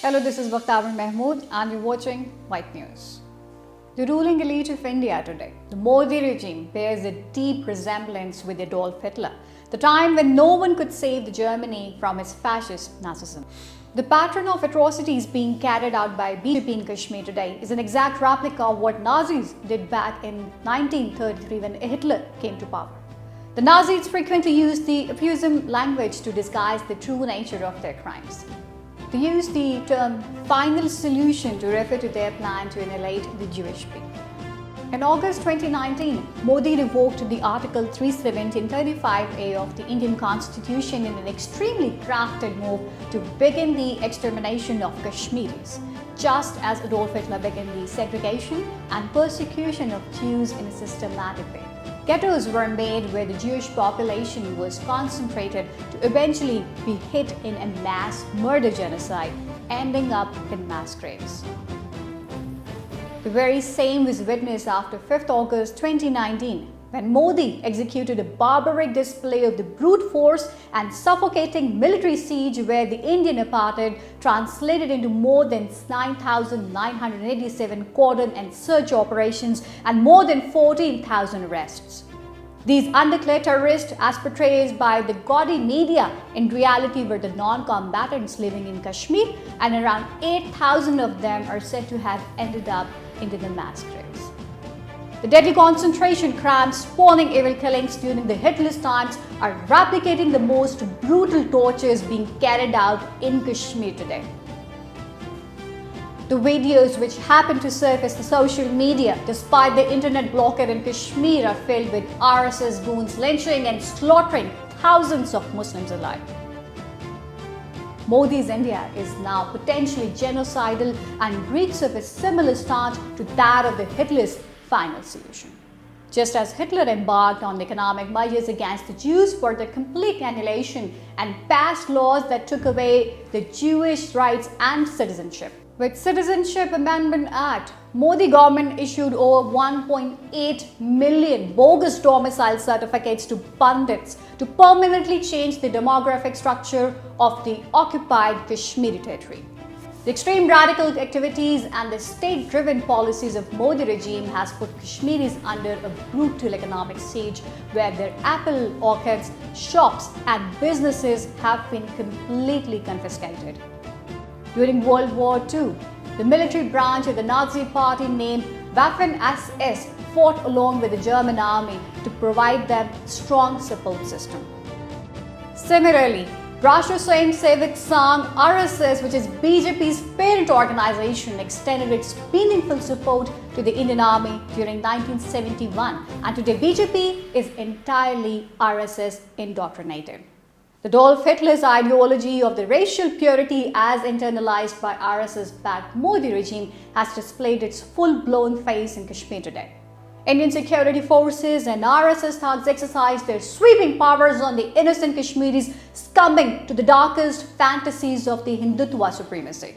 Hello, this is Bakhtavar Mahmood and you're watching White News. The ruling elite of India today, the Modi regime, bears a deep resemblance with Adolf Hitler, the time when no one could save Germany from its fascist Nazism. The pattern of atrocities being carried out by BJP in Kashmir today is an exact replica of what Nazis did back in 1933 when Hitler came to power. The Nazis frequently used the euphemism language to disguise the true nature of their crimes. They used the term final solution to refer to their plan to annihilate the Jewish people. In August 2019, Modi revoked the Article 370 and 35A of the Indian Constitution in an extremely crafted move to begin the extermination of Kashmiris, just as Adolf Hitler began the segregation and persecution of Jews in a systematic way. Ghettos were made where the Jewish population was concentrated to eventually be hit in a mass murder genocide, ending up in mass graves. The very same was witnessed after 5th August 2019 when Modi executed a barbaric display of the brute force and suffocating military siege where the Indian apartheid translated into more than 9,987 cordon and search operations and more than 14,000 arrests. These undeclared terrorists, as portrayed by the gaudy media, in reality were the non-combatants living in Kashmir, and around 8,000 of them are said to have ended up into the mass graves. The deadly concentration camps spawning evil killings during the Hitler's times are replicating the most brutal tortures being carried out in Kashmir today. The videos which happen to surface on social media despite the internet blockade in Kashmir are filled with RSS goons lynching and slaughtering thousands of Muslims alive. Modi's India is now potentially genocidal and reeks of a similar start to that of the Hitler's final solution. Just as Hitler embarked on economic measures against the Jews for their complete annihilation and passed laws that took away the Jewish rights and citizenship. With Citizenship Amendment Act, Modi government issued over 1.8 million bogus domicile certificates to pundits to permanently change the demographic structure of the occupied Kashmiri territory. The extreme radical activities and the state-driven policies of Modi regime has put Kashmiris under a brutal economic siege where their apple orchards, shops and businesses have been completely confiscated. During World War II, the military branch of the Nazi party named Waffen-SS fought along with the German army to provide them a strong support system. Similarly, Rashtriya Swayamsevak Sangh RSS, which is BJP's parent organization, extended its meaningful support to the Indian Army during 1971, and today BJP is entirely RSS indoctrinated. Adolf Hitler's ideology of the racial purity as internalized by RSS-backed Modi regime has displayed its full-blown face in Kashmir today. Indian security forces and RSS thugs exercise their sweeping powers on the innocent Kashmiris, succumbing to the darkest fantasies of the Hindutva supremacy.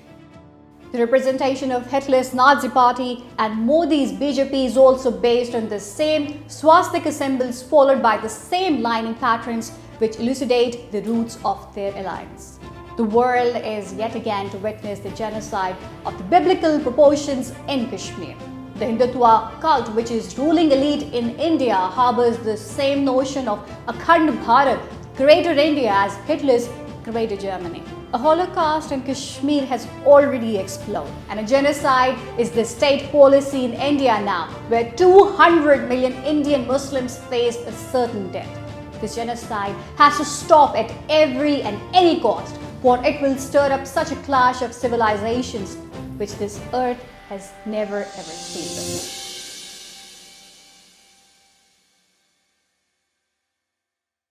The representation of Hitler's Nazi party and Modi's BJP is also based on the same swastika symbols followed by the same lining patterns which elucidate the roots of their alliance. The world is yet again to witness the genocide of the biblical proportions in Kashmir. The Hindutva cult, which is ruling elite in India, harbors the same notion of Akhand Bharat, Greater India, as Hitler's Greater Germany. A Holocaust in Kashmir has already exploded, and a genocide is the state policy in India now, where 200 million Indian Muslims face a certain death. This genocide has to stop at every and any cost, for it will stir up such a clash of civilizations which this earth has never ever seen before.